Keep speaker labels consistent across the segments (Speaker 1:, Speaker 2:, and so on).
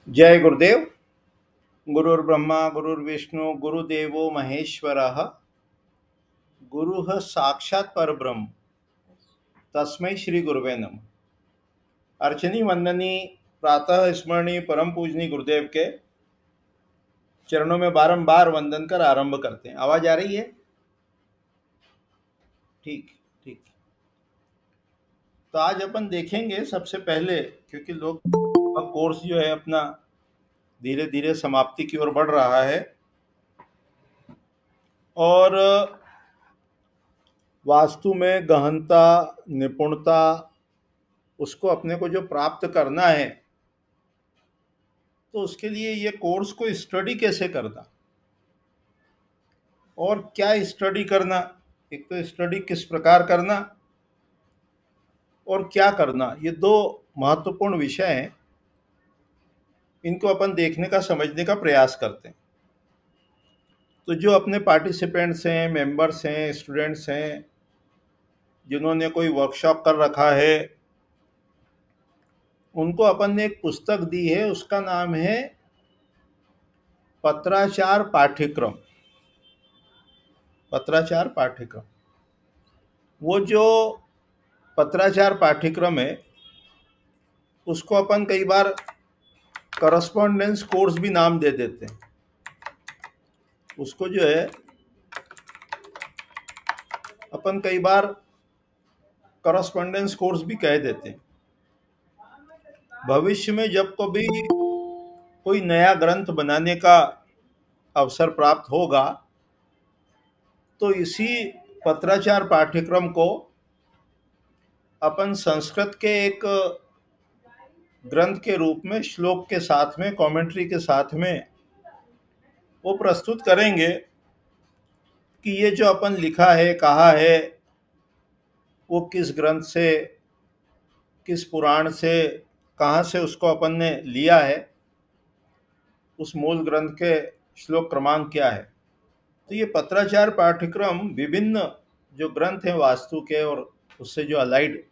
Speaker 1: जय गुरुदेव। गुरुर्ब्रह्मा गुरुर्विष्णु गुरुदेवो महेश्वरः। गुरुः साक्षात् परब्रह्म तस्मै श्री गुरुवे नमः। अर्चनी वंदनी प्रातः स्मरणीय परम पूजनी गुरुदेव के चरणों में बारंबार वंदन कर आरंभ करते हैं। आवाज आ रही है? ठीक ठीक। तो आज अपन देखेंगे सबसे पहले, क्योंकि लोग कोर्स जो है अपना धीरे धीरे समाप्ति की ओर बढ़ रहा है और वास्तु में गहनता निपुणता उसको अपने को जो प्राप्त करना है, तो उसके लिए ये कोर्स को स्टडी कैसे करना और क्या स्टडी करना, एक तो स्टडी किस प्रकार करना और क्या करना, ये दो महत्वपूर्ण विषय हैं। इनको अपन देखने का समझने का प्रयास करते हैं। तो जो अपने पार्टिसिपेंट्स हैं, मेंबर्स हैं, स्टूडेंट्स हैं, जिन्होंने कोई वर्कशॉप कर रखा है, उनको अपन ने एक पुस्तक दी है, उसका नाम है पत्राचार पाठ्यक्रम। पत्राचार पाठ्यक्रम, वो जो पत्राचार पाठ्यक्रम है उसको अपन कई बार करस्पॉन्डेंस कोर्स भी नाम दे देते हैं। उसको जो है अपन कई बार करस्पॉन्डेंस कोर्स भी कह देते हैं। भविष्य में जब कभी कोई नया ग्रंथ बनाने का अवसर प्राप्त होगा तो इसी पत्राचार पाठ्यक्रम को अपन संस्कृत के एक ग्रंथ के रूप में श्लोक के साथ में, कमेंट्री के साथ में वो प्रस्तुत करेंगे कि ये जो अपन लिखा है, कहा है, वो किस ग्रंथ से, किस पुराण से, कहाँ से उसको अपन ने लिया है, उस मूल ग्रंथ के श्लोक क्रमांक क्या है। तो ये पत्राचार पाठ्यक्रम विभिन्न जो ग्रंथ हैं वास्तु के और उससे जो अलाइड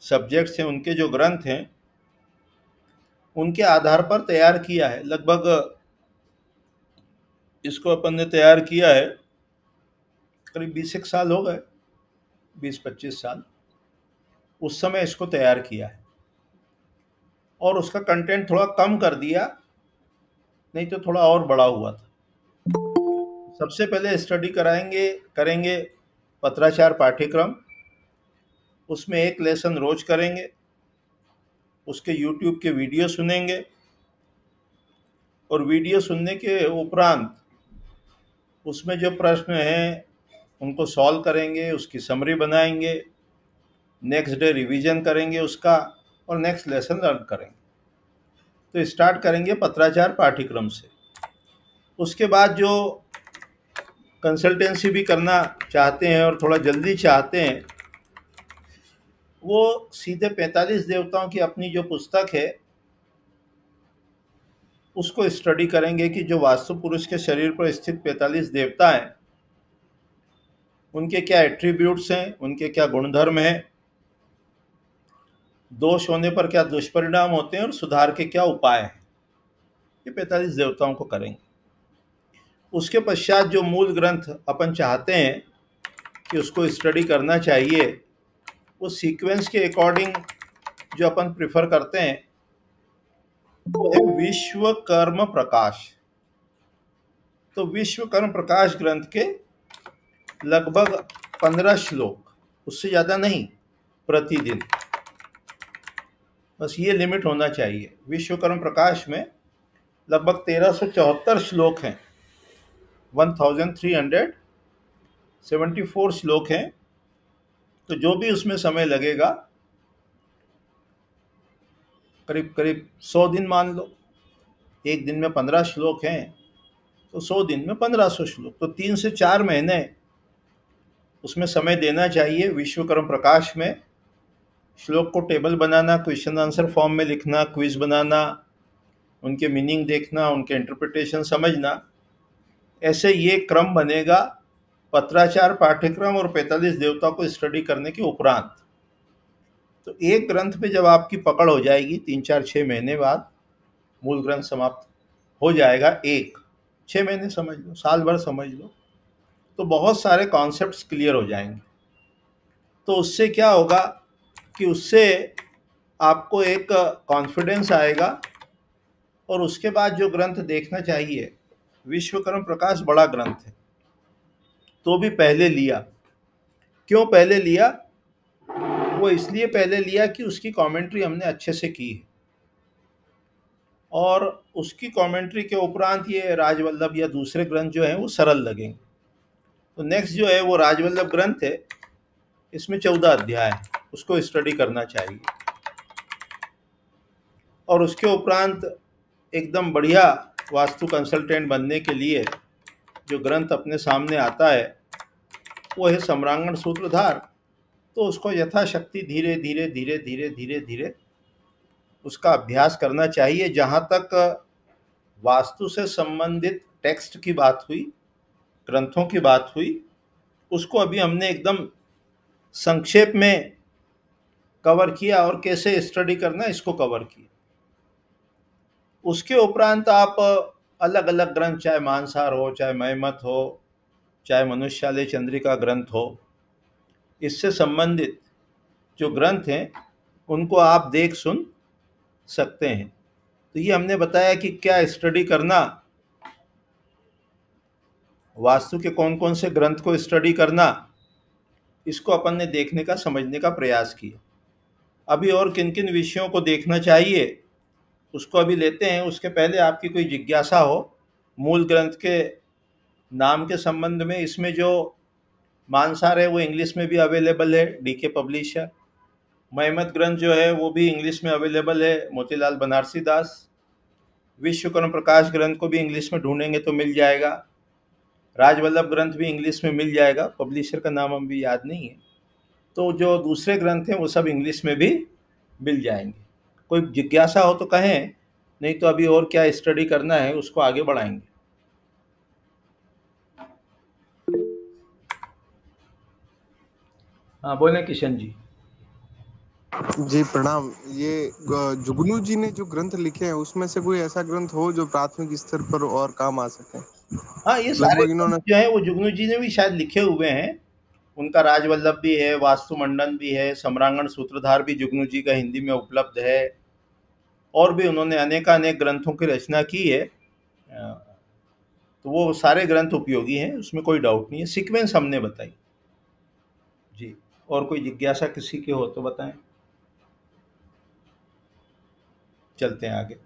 Speaker 1: सब्जेक्ट्स हैं, उनके जो ग्रंथ हैं, उनके आधार पर तैयार किया है। लगभग इसको अपन ने तैयार किया है, करीब 20 साल हो गए, 20-25 साल उस समय इसको तैयार किया है। और उसका कंटेंट थोड़ा कम कर दिया, नहीं तो थोड़ा और बड़ा हुआ था। सबसे पहले स्टडी करेंगे पत्राचार पाठ्यक्रम। उसमें एक लेसन रोज करेंगे, उसके YouTube के वीडियो सुनेंगे और वीडियो सुनने के उपरांत उसमें जो प्रश्न हैं उनको सॉल्व करेंगे, उसकी समरी बनाएंगे, नेक्स्ट डे रिवीजन करेंगे उसका और नेक्स्ट लेसन लर्न करेंगे। तो स्टार्ट करेंगे पत्राचार पाठ्यक्रम से। उसके बाद जो कंसल्टेंसी भी करना चाहते हैं और थोड़ा जल्दी चाहते हैं, वो सीधे 45 देवताओं की अपनी जो पुस्तक है उसको स्टडी करेंगे कि जो वास्तु पुरुष के शरीर पर स्थित 45 देवता हैं, उनके क्या एट्रीब्यूट्स हैं, उनके क्या गुणधर्म हैं, दोष होने पर क्या दुष्परिणाम होते हैं और सुधार के क्या उपाय हैं। ये 45 देवताओं को करेंगे। उसके पश्चात जो मूल ग्रंथ अपन चाहते हैं कि उसको स्टडी करना चाहिए, वो सीक्वेंस के अकॉर्डिंग जो अपन प्रिफर करते हैं वो है विश्वकर्म प्रकाश। तो विश्वकर्म प्रकाश ग्रंथ के लगभग 15 श्लोक, उससे ज़्यादा नहीं, प्रतिदिन, बस ये लिमिट होना चाहिए। विश्वकर्म प्रकाश में लगभग 1374 श्लोक हैं, 1374 श्लोक हैं। तो जो भी उसमें समय लगेगा, करीब करीब 100 दिन मान लो, एक दिन में 15 श्लोक हैं तो 100 दिन में 1500 श्लोक, तो 3 से 4 महीने उसमें समय देना चाहिए। विश्वकर्म प्रकाश में श्लोक को टेबल बनाना, क्वेश्चन आंसर फॉर्म में लिखना, क्विज बनाना, उनके मीनिंग देखना, उनके इंटरप्रिटेशन समझना, ऐसे ये क्रम बनेगा पत्राचार पाठ्यक्रम और 45 देवताओं को स्टडी करने के उपरांत। तो एक ग्रंथ पे जब आपकी पकड़ हो जाएगी 3-4-6 महीने बाद, मूल ग्रंथ समाप्त हो जाएगा, 6 महीने समझ लो, साल भर समझ लो, तो बहुत सारे कॉन्सेप्ट्स क्लियर हो जाएंगे। तो उससे क्या होगा कि उससे आपको एक कॉन्फिडेंस आएगा, और उसके बाद जो ग्रंथ देखना चाहिए, विश्वकर्म प्रकाश बड़ा ग्रंथ है, तो भी पहले लिया। क्यों पहले लिया? वो इसलिए पहले लिया कि उसकी कमेंट्री हमने अच्छे से की है, और उसकी कमेंट्री के उपरांत ये राजवल्लभ या दूसरे ग्रंथ जो हैं वो सरल लगेंगे। तो नेक्स्ट जो है वो राजवल्लभ ग्रंथ है, इसमें 14 अध्याय है, उसको स्टडी करना चाहिए। और उसके उपरांत एकदम बढ़िया वास्तु कंसल्टेंट बनने के लिए जो ग्रंथ अपने सामने आता है वो है सम्रांगण सूत्रधार। तो उसको यथाशक्ति धीरे धीरे धीरे धीरे धीरे धीरे उसका अभ्यास करना चाहिए। जहाँ तक वास्तु से संबंधित टेक्स्ट की बात हुई, ग्रंथों की बात हुई, उसको अभी हमने एकदम संक्षेप में कवर किया, और कैसे स्टडी करना इसको कवर किया। उसके उपरांत आप अलग अलग ग्रंथ, चाहे मानसार हो, चाहे महमत हो, चाहे मनुष्यालय चंद्रिका ग्रंथ हो, इससे संबंधित जो ग्रंथ हैं उनको आप देख सुन सकते हैं। तो ये हमने बताया कि क्या स्टडी करना, वास्तु के कौन कौन से ग्रंथ को स्टडी करना, इसको अपन ने देखने का, समझने का प्रयास किया। अभी और किन किन विषयों को देखना चाहिए उसको अभी लेते हैं। उसके पहले आपकी कोई जिज्ञासा हो मूल ग्रंथ के नाम के संबंध में, इसमें जो मानसार है वो इंग्लिश में भी अवेलेबल है, डीके पब्लिशर। महमत ग्रंथ जो है वो भी इंग्लिश में अवेलेबल है, मोतीलाल बनारसी दास। विश्वकर्म प्रकाश ग्रंथ को भी इंग्लिश में ढूंढेंगे तो मिल जाएगा। राजवल्लभ ग्रंथ भी इंग्लिश में मिल जाएगा, पब्लिशर का नाम हम भी याद नहीं है। तो जो दूसरे ग्रंथ हैं वो सब इंग्लिश में भी मिल जाएंगे। कोई जिज्ञासा हो तो कहें, नहीं तो अभी और क्या स्टडी करना है उसको आगे बढ़ाएंगे। हाँ बोले किशन जी।
Speaker 2: जी प्रणाम। ये जुगनू जी ने जो ग्रंथ लिखे हैं उसमें से कोई ऐसा ग्रंथ हो जो प्राथमिक स्तर पर और काम आ सके?
Speaker 1: हाँ, ये सारे
Speaker 2: लगभग
Speaker 1: ग्रंथ
Speaker 2: इन्होंने
Speaker 1: जो है वो जुगनू जी ने भी शायद लिखे हुए हैं। उनका राजवल्लभ भी है, वास्तुमंडन भी है, सम्रांगण सूत्रधार भी जुगनू जी का हिंदी में उपलब्ध है, और भी उन्होंने अनेकानेक ग्रंथों की रचना की है। तो वो सारे ग्रंथ उपयोगी हैं, उसमें कोई डाउट नहीं है। सीक्वेंस हमने बताई जी। और कोई जिज्ञासा किसी की हो तो बताएं, चलते हैं आगे।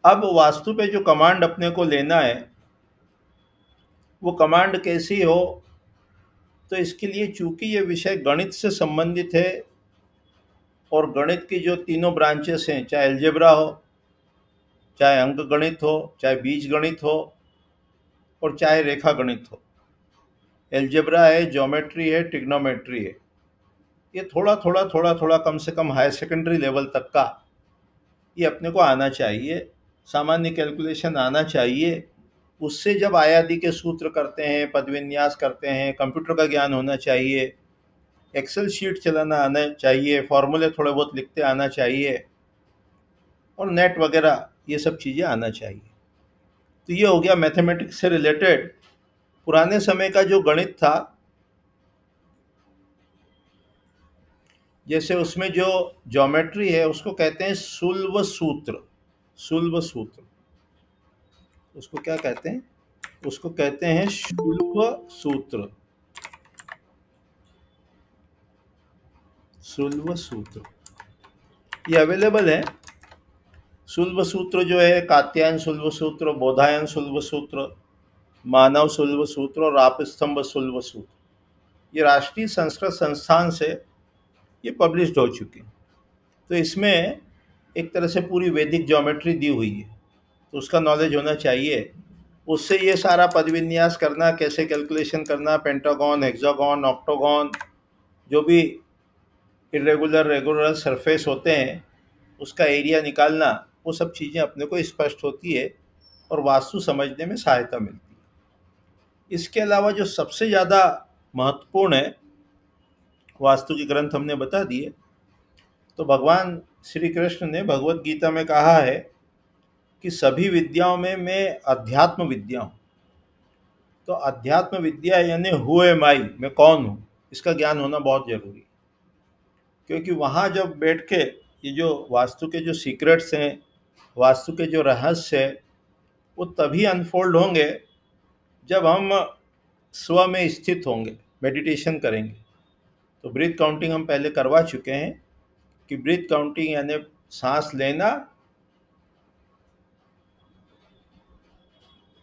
Speaker 1: अब वास्तु पे जो कमांड अपने को लेना है वो कमांड कैसी हो, तो इसके लिए चूंकि ये विषय गणित से संबंधित है, और गणित की जो तीनों ब्रांचेस हैं, चाहे अलजेब्रा हो, चाहे अंक गणित हो, चाहे बीज गणित हो, और चाहे रेखा गणित हो, अलजेब्रा है, ज्योमेट्री है, ट्रिग्नोमेट्री है, ये थोड़ा थोड़ा थोड़ा थोड़ा कम से कम हायर सेकेंडरी लेवल तक का ये अपने को आना चाहिए, सामान्य कैलकुलेशन आना चाहिए। उससे जब आयादी के सूत्र करते हैं, पदविन्यास करते हैं, कंप्यूटर का ज्ञान होना चाहिए, एक्सेल शीट चलाना आना चाहिए, फॉर्मूले थोड़े बहुत लिखते आना चाहिए, और नेट वगैरह ये सब चीज़ें आना चाहिए। तो ये हो गया मैथमेटिक्स से रिलेटेड। पुराने समय का जो गणित था, जैसे उसमें जो ज्योमेट्री है उसको कहते हैं सुल्व सूत्र। सुल्व सूत्र उसको क्या कहते हैं? उसको कहते हैं शुल्व सूत्र। सुल्व सूत्र ये अवेलेबल है। सुल्व सूत्र जो है कात्यायन सुल्व सूत्र, बोधायन सुल्व सूत्र, मानव सुल्व सूत्र और आपस्तंभ सुल्व सूत्र, ये राष्ट्रीय संस्कृत संस्थान से ये पब्लिश्ड हो चुके हैं। तो इसमें एक तरह से पूरी वैदिक ज्योमेट्री दी हुई है, तो उसका नॉलेज होना चाहिए। उससे ये सारा पदविन्यास करना, कैसे कैलकुलेशन करना, पेंटागन, हेक्सागन, ऑक्टोगन, जो भी इरेगुलर रेगुलर सरफेस होते हैं उसका एरिया निकालना, वो सब चीज़ें अपने को स्पष्ट होती है और वास्तु समझने में सहायता मिलती है। इसके अलावा जो सबसे ज़्यादा महत्वपूर्ण है, वास्तु के ग्रंथ हमने बता दिए, तो भगवान श्री कृष्ण ने भगवत गीता में कहा है कि सभी विद्याओं में मैं अध्यात्म विद्या हूँ। तो अध्यात्म विद्या यानी हु एम आई, मैं कौन हूँ, इसका ज्ञान होना बहुत जरूरी है। क्योंकि वहाँ जब बैठ के ये जो वास्तु के जो सीक्रेट्स हैं, वास्तु के जो रहस्य है, वो तभी अनफोल्ड होंगे जब हम स्व में स्थित होंगे, मेडिटेशन करेंगे। तो ब्रीथ काउंटिंग हम पहले करवा चुके हैं कि ब्रीथ काउंटिंग यानी सांस लेना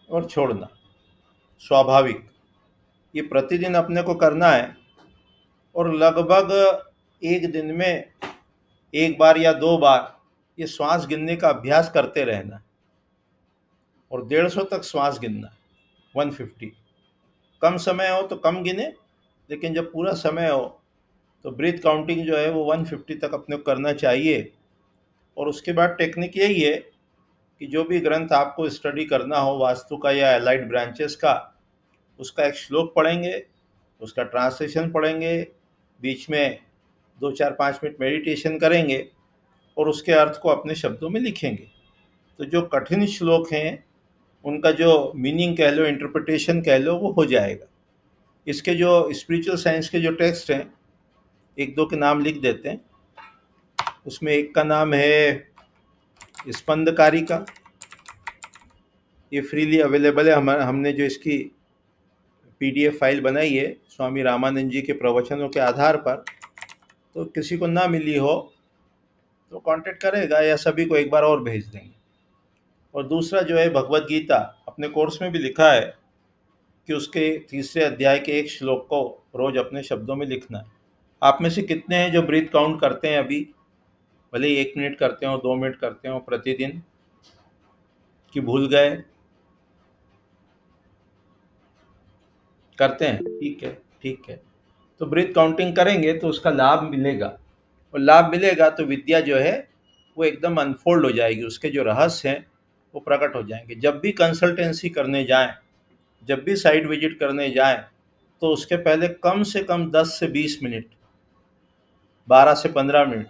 Speaker 1: और छोड़ना स्वाभाविक, ये प्रतिदिन अपने को करना है। और लगभग एक दिन में एक बार या दो बार ये श्वास गिनने का अभ्यास करते रहना और 150 तक श्वास गिनना, 150। कम समय हो तो कम गिने, लेकिन जब पूरा समय हो तो ब्रीथ काउंटिंग जो है वो 150 तक अपने को करना चाहिए। और उसके बाद टेक्निक यही है कि जो भी ग्रंथ आपको स्टडी करना हो वास्तु का या एलाइड ब्रांचेस का, उसका एक श्लोक पढ़ेंगे, उसका ट्रांसलेशन पढ़ेंगे, बीच में 2 4 5 मिनट मेडिटेशन करेंगे और उसके अर्थ को अपने शब्दों में लिखेंगे। तो जो कठिन श्लोक हैं उनका जो मीनिंग कह लो, इंटरप्रिटेशन कह लो, वो हो जाएगा। इसके जो स्पिरिचुअल साइंस के जो टेक्स्ट हैं, एक दो के नाम लिख देते हैं। उसमें एक का नाम है स्पंदकारी का, ये फ्रीली अवेलेबल है। हमने जो इसकी PDF फाइल बनाई है स्वामी रामानंद जी के प्रवचनों के आधार पर, तो किसी को ना मिली हो तो कांटेक्ट करेगा या सभी को एक बार और भेज देंगे। और दूसरा जो है भगवत गीता, अपने कोर्स में भी लिखा है कि उसके 3रे अध्याय के एक श्लोक को रोज अपने शब्दों में लिखना है। आप में से कितने हैं जो ब्रीथ काउंट करते हैं अभी, भले ही 1 मिनट करते हो, 2 मिनट करते हो प्रतिदिन, कि भूल गए? करते हैं, ठीक है ठीक है। तो ब्रीथ काउंटिंग करेंगे तो उसका लाभ मिलेगा, और लाभ मिलेगा तो विद्या जो है वो एकदम अनफोल्ड हो जाएगी, उसके जो रहस्य हैं वो प्रकट हो जाएंगे। जब भी कंसल्टेंसी करने जाएं, जब भी साइट विजिट करने जाएं, तो उसके पहले कम से कम 10 से 20 मिनट, 12 से 15 मिनट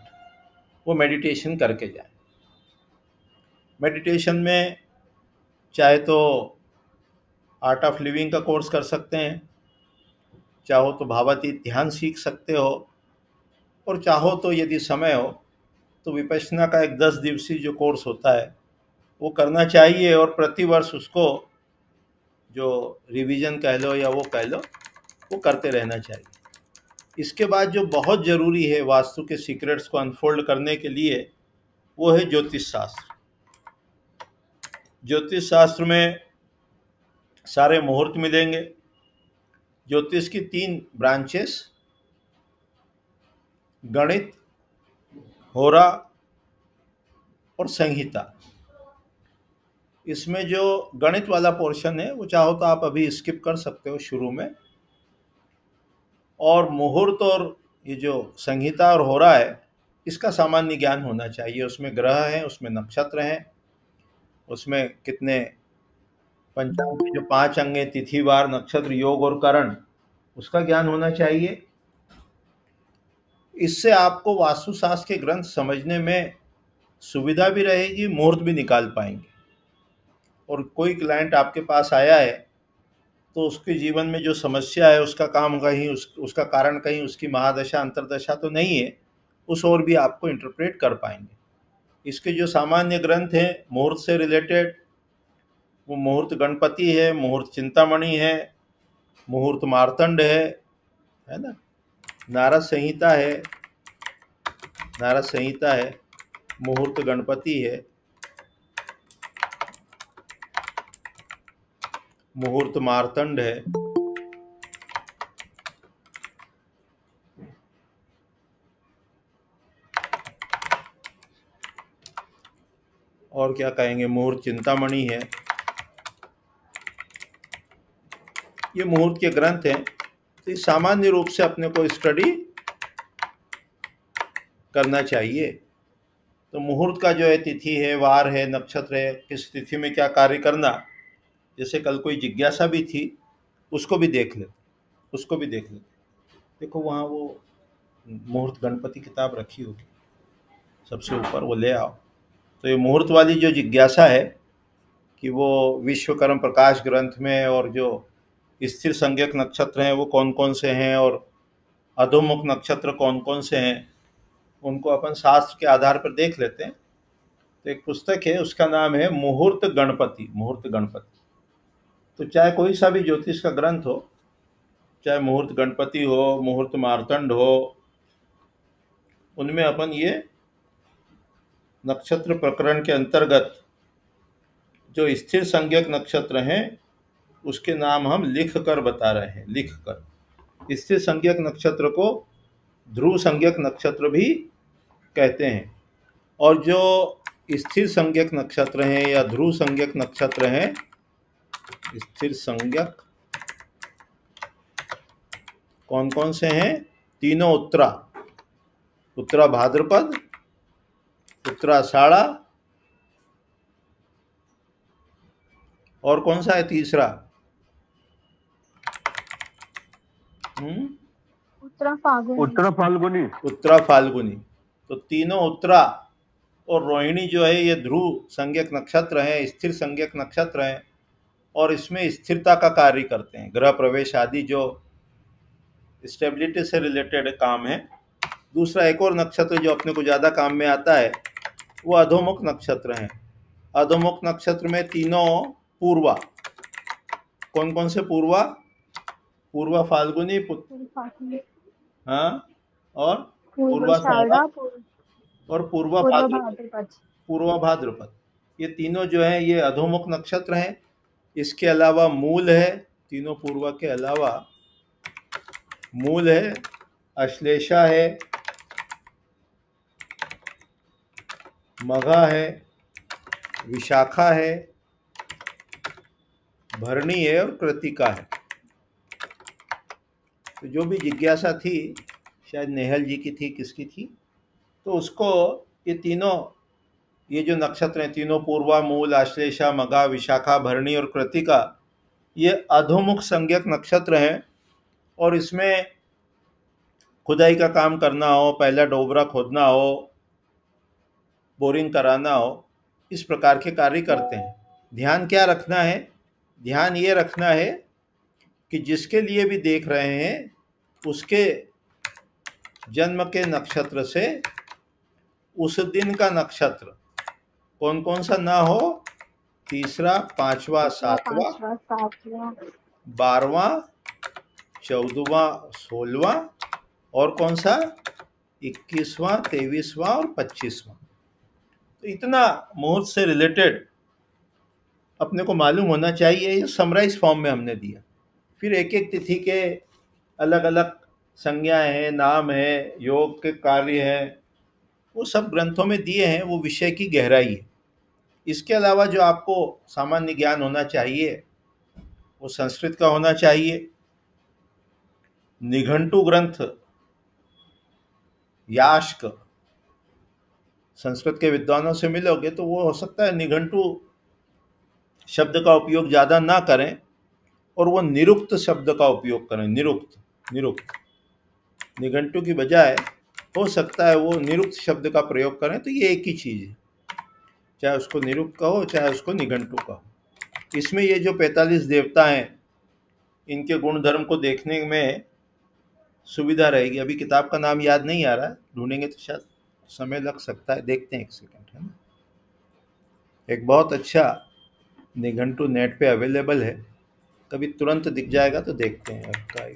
Speaker 1: वो मेडिटेशन करके जाएं। मेडिटेशन में चाहे तो आर्ट ऑफ लिविंग का कोर्स कर सकते हैं, चाहो तो भावातीत ध्यान सीख सकते हो, और चाहो तो यदि समय हो तो विपश्यना का एक 10 दिवसीय जो कोर्स होता है वो करना चाहिए। और प्रतिवर्ष उसको जो रिवीजन कह लो या वो कह लो, वो करते रहना चाहिए। इसके बाद जो बहुत ज़रूरी है वास्तु के सीक्रेट्स को अनफोल्ड करने के लिए, वो है ज्योतिष शास्त्र। ज्योतिष शास्त्र में सारे मुहूर्त मिलेंगे। ज्योतिष की 3 ब्रांचेस, गणित, होरा और संहिता। इसमें जो गणित वाला पोर्शन है वो चाहो तो आप अभी स्किप कर सकते हो शुरू में। और मुहूर्त और ये जो संहिता और होरा है, इसका सामान्य ज्ञान होना चाहिए। उसमें ग्रह हैं, उसमें नक्षत्र हैं, उसमें कितने पंचांग के जो 5 अंग हैं, तिथि, वार, नक्षत्र, योग और करण, उसका ज्ञान होना चाहिए। इससे आपको वास्तुशास्त्र के ग्रंथ समझने में सुविधा भी रहेगी, मुहूर्त भी निकाल पाएंगे। और कोई क्लाइंट आपके पास आया है तो उसके जीवन में जो समस्या है उसका काम कहीं उसका कारण कहीं उसकी महादशा अंतरदशा तो नहीं है, उस ओर भी आपको इंटरप्रेट कर पाएंगे। इसके जो सामान्य ग्रंथ हैं मुहूर्त से रिलेटेड, वो मुहूर्त गणपति है, मुहूर्त चिंतामणि है, मुहूर्त मार्तंड है ना, नारद संहिता है, नारद संहिता है, मुहूर्त गणपति है, मुहूर्त मार्तंड है, और क्या कहेंगे, मुहूर्त चिंतामणि है। ये मुहूर्त के ग्रंथ हैं। तो सामान्य रूप से अपने को स्टडी करना चाहिए। तो मुहूर्त का जो है तिथि है, वार है, नक्षत्र है, किस तिथि में क्या कार्य करना, जैसे कल कोई जिज्ञासा भी थी, उसको भी देख ले, उसको भी देख ले। देखो वहाँ वो मुहूर्त गणपति किताब रखी होगी सबसे ऊपर, वो ले आओ। तो ये मुहूर्त वाली जो जिज्ञासा है कि वो विश्वकर्म प्रकाश ग्रंथ में और जो स्थिर संज्ञक नक्षत्र हैं वो कौन कौन से हैं और अधोमुख नक्षत्र कौन कौन से हैं, उनको अपन शास्त्र के आधार पर देख लेते हैं। तो एक पुस्तक है, उसका नाम है मुहूर्त गणपति। मुहूर्त गणपति। तो चाहे कोई सा भी ज्योतिष का ग्रंथ हो, चाहे मुहूर्त गणपति हो, मुहूर्त मार्तंड हो, उनमें अपन ये नक्षत्र प्रकरण के अंतर्गत जो स्थिर संज्ञक नक्षत्र हैं उसके नाम हम लिख कर बता रहे हैं। लिख कर। स्थिर संज्ञक नक्षत्र को ध्रुव संज्ञक नक्षत्र भी कहते हैं, और जो स्थिर संज्ञक नक्षत्र हैं या ध्रुव संज्ञक नक्षत्र हैं, स्थिर संज्ञक कौन कौन से हैं? तीनों उत्तरा, उत्तरा भाद्रपद, उत्तराषाढ़ा, और कौन सा है तीसरा?
Speaker 3: उत्तरा फाल्गुनी।
Speaker 2: उत्तरा फाल्गुनी।
Speaker 1: उत्तरा फाल्गुनी। तो तीनों उत्तरा और रोहिणी जो है ये ध्रुव संज्ञक नक्षत्र हैं, स्थिर संज्ञक नक्षत्र हैं, और इसमें स्थिरता का कार्य करते हैं। ग्रह प्रवेश आदि जो स्टेबिलिटी से रिलेटेड काम है। दूसरा एक और नक्षत्र जो अपने को ज़्यादा काम में आता है वो अधोमुख नक्षत्र हैं। अधोमुख नक्षत्र में तीनों पूर्वा। कौन कौन से पूर्वा? पूर्वा फाल्गुनी, हाँ, और पूर्वाषाढ़ा और पूर्वा भाद्रपद। पूर्वा भाद्रपद, ये तीनों जो हैं ये अधोमुख नक्षत्र हैं। इसके अलावा मूल है, तीनों पूर्वा के अलावा मूल है, अश्लेषा है, मघा है, विशाखा है, भरणी है और कृतिका है। तो जो भी जिज्ञासा थी, शायद नेहल जी की थी, किसकी थी, तो उसको ये तीनों, ये जो नक्षत्र हैं तीनों पूर्वा, मूल, आश्लेषा, मघा, विशाखा, भरणी और कृतिका, ये अधोमुख संज्ञक नक्षत्र हैं। और इसमें खुदाई का काम करना हो, पहला डोबरा खोदना हो, बोरिंग कराना हो, इस प्रकार के कार्य करते हैं। ध्यान क्या रखना है? ध्यान ये रखना है कि जिसके लिए भी देख रहे हैं उसके जन्म के नक्षत्र से उस दिन का नक्षत्र कौन कौन सा ना हो? तीसरा, पांचवा, सातवां, 12वां, 14वां, 16वां, और कौन सा? 21वां, 23वां और 25वां। तो इतना मुहूर्त से रिलेटेड अपने को मालूम होना चाहिए। ये समराइज फॉर्म में हमने दिया। फिर एक एक तिथि के अलग अलग संज्ञाएं हैं, नाम है, योग के कार्य हैं, वो सब ग्रंथों में दिए हैं। वो विषय की गहराई है। इसके अलावा जो आपको सामान्य ज्ञान होना चाहिए वो संस्कृत का होना चाहिए। निघंटु ग्रंथ, यास्क, संस्कृत के विद्वानों से मिलोगे तो वो हो सकता है निघंटु शब्द का उपयोग ज़्यादा ना करें और वो निरुक्त शब्द का उपयोग करें। निरुक्त, निरुक्त, निघंटु की बजाय हो सकता है वो निरुक्त शब्द का प्रयोग करें। तो ये एक ही चीज़ है, चाहे उसको निरुक्त कहो चाहे उसको निघंटु कहो। इसमें ये जो 45 देवता हैं इनके गुणधर्म को देखने में सुविधा रहेगी। अभी किताब का नाम याद नहीं आ रहा है, ढूंढेंगे तो शायद समय लग सकता है। देखते हैं, एक सेकंड, है ना। एक बहुत अच्छा निघंटु नेट पे अवेलेबल है, कभी तुरंत दिख जाएगा तो देखते हैं आपका।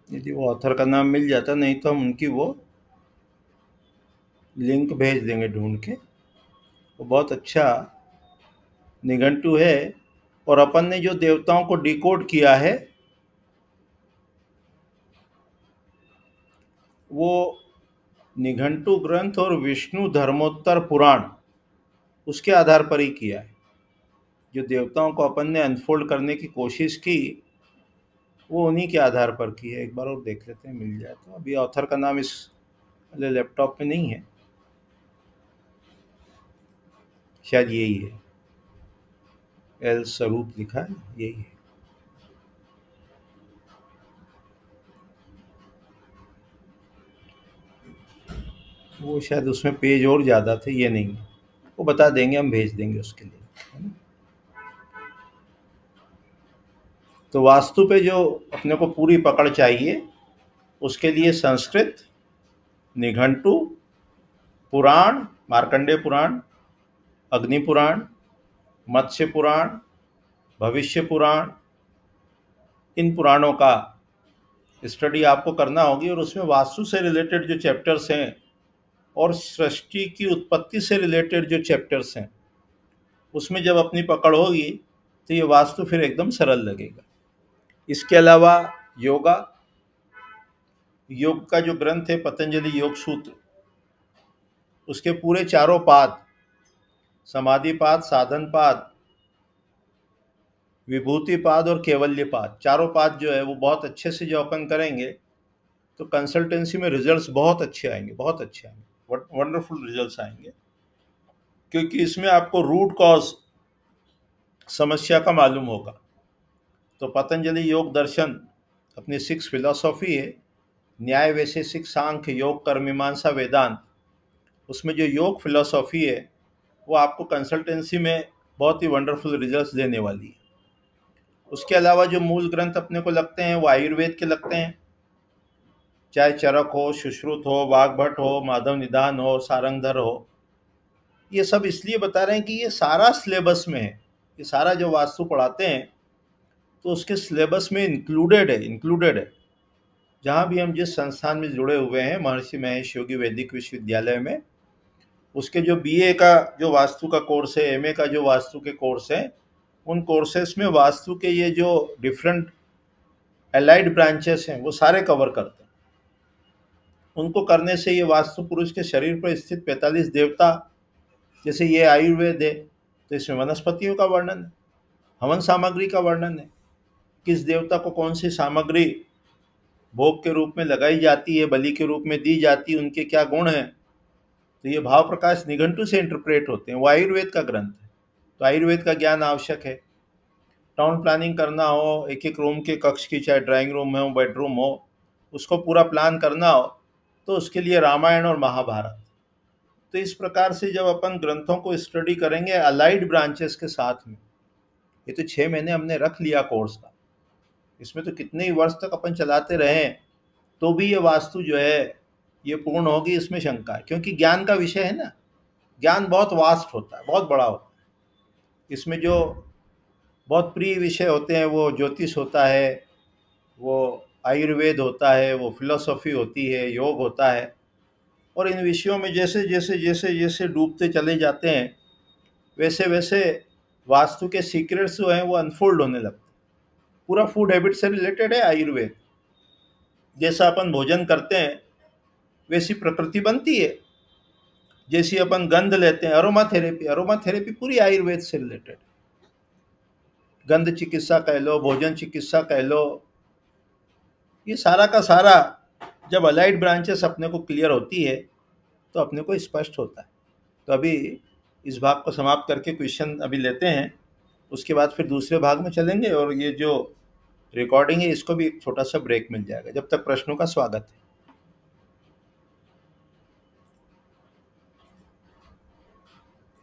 Speaker 1: यदि वो ऑथर का नाम मिल जाता, नहीं तो हम उनकी वो लिंक भेज देंगे ढूंढ के। वो बहुत अच्छा निघंटु है। और अपन ने जो देवताओं को डिकोड किया है वो निघंटु ग्रंथ और विष्णु धर्मोत्तर पुराण, उसके आधार पर ही किया है। जो देवताओं को अपन ने अनफोल्ड करने की कोशिश की, वो उन्हीं के आधार पर की है। एक बार और देख लेते हैं, मिल जाए तो। अभी ऑथर का नाम इस वाले लैपटॉप में नहीं है, शायद यही है, एल स्वरूप लिखा है, यही है। वो शायद उसमें पेज और ज़्यादा थे, ये नहीं है। वो बता देंगे, हम भेज देंगे उसके लिए, है ना? तो वास्तु पे जो अपने को पूरी पकड़ चाहिए, उसके लिए संस्कृत, निघंटु, पुराण, मार्कंडेय पुराण, अग्नि पुराण, मत्स्य पुराण, भविष्य पुराण, इन पुराणों का स्टडी आपको करना होगी। और उसमें वास्तु से रिलेटेड जो चैप्टर्स हैं और सृष्टि की उत्पत्ति से रिलेटेड जो चैप्टर्स हैं, उसमें जब अपनी पकड़ होगी तो ये वास्तु फिर एकदम सरल लगेगा। इसके अलावा योगा, योग का जो ग्रंथ है पतंजलि योग सूत्र, उसके पूरे चारों पाद, समाधिपाद, साधनपाद, विभूतिपाद और केवल्यपाद, चारों पाद जो है वो बहुत अच्छे से जो अपन करेंगे तो कंसल्टेंसी में रिजल्ट्स बहुत अच्छे आएंगे, बहुत अच्छे आएंगे, वंडरफुल रिजल्ट्स आएंगे। क्योंकि इसमें आपको रूट कॉज समस्या का मालूम होगा। तो पतंजलि योग दर्शन अपनी 6 फिलॉसफी है, न्याय, वैशेषिक, सांख्य, योग, कर्म, मीमांसा, वेदांत। उसमें जो योग फिलॉसफी है वो आपको कंसल्टेंसी में बहुत ही वंडरफुल रिजल्ट्स देने वाली है। उसके अलावा जो मूल ग्रंथ अपने को लगते हैं वो आयुर्वेद के लगते हैं, चाहे चरक हो, सुश्रुत हो, वाग्भट हो, माधव निदान हो, सारंगधर हो। ये सब इसलिए बता रहे हैं कि ये सारा सिलेबस में है, ये सारा जो वास्तु पढ़ाते हैं तो उसके सिलेबस में इंक्लूडेड है। जहाँ भी हम जिस संस्थान में जुड़े हुए हैं, महर्षि महेश योगी वैदिक विश्वविद्यालय में, उसके जो बीए का जो वास्तु का कोर्स है, एमए का जो वास्तु के कोर्स है, उन कोर्सेस में वास्तु के ये जो डिफरेंट एलाइड ब्रांचेस हैं वो सारे कवर करते हैं। उनको करने से ये वास्तु पुरुष के शरीर पर स्थित 45 देवता, जैसे ये आयुर्वेद है तो इसमें वनस्पतियों का वर्णन है, हवन सामग्री का वर्णन है, किस देवता को कौन सी सामग्री भोग के रूप में लगाई जाती है, बलि के रूप में दी जाती है, उनके क्या गुण हैं। तो ये भाव प्रकाश निघंटु से इंटरप्रेट होते हैं। वो आयुर्वेद का ग्रंथ है, तो आयुर्वेद का ज्ञान आवश्यक है। टाउन प्लानिंग करना हो, एक एक रूम के कक्ष की, चाहे ड्राइंग रूम हो, बेडरूम हो, उसको पूरा प्लान करना हो तो उसके लिए रामायण और महाभारत। तो इस प्रकार से जब अपन ग्रंथों को स्टडी करेंगे अलाइड ब्रांचेस के साथ में, ये तो 6 महीने हमने रख लिया कोर्स का, इसमें तो कितने ही वर्ष तक अपन चलाते रहे तो भी ये वास्तु जो है ये पूर्ण होगी, इसमें शंका है। क्योंकि ज्ञान का विषय है ना, ज्ञान बहुत वास्ट होता है, बहुत बड़ा होता है। इसमें जो बहुत प्रिय विषय होते हैं वो ज्योतिष होता है, वो आयुर्वेद होता है, वो फिलॉसफी होती है, योग होता है। और इन विषयों में जैसे जैसे जैसे जैसे डूबते चले जाते हैं वैसे वैसे वास्तु के सीक्रेट्स जो हैं वो अनफोल्ड होने लगते हैं। पूरा फूड हैबिट से रिलेटेड है आयुर्वेद। जैसा अपन भोजन करते हैं वैसी प्रकृति बनती है। जैसी अपन गंध लेते हैं, अरोमा थेरेपी पूरी आयुर्वेद से रिलेटेड। गंध चिकित्सा कह लो, भोजन चिकित्सा कह लो, ये सारा का सारा जब अलाइड ब्रांचेस अपने को क्लियर होती है तो अपने को स्पष्ट होता है। तो अभी इस भाग को समाप्त करके क्वेश्चन अभी लेते हैं, उसके बाद फिर दूसरे भाग में चलेंगे। और ये जो रिकॉर्डिंग है इसको भी एक छोटा सा ब्रेक मिल जाएगा। जब तक प्रश्नों का स्वागत है।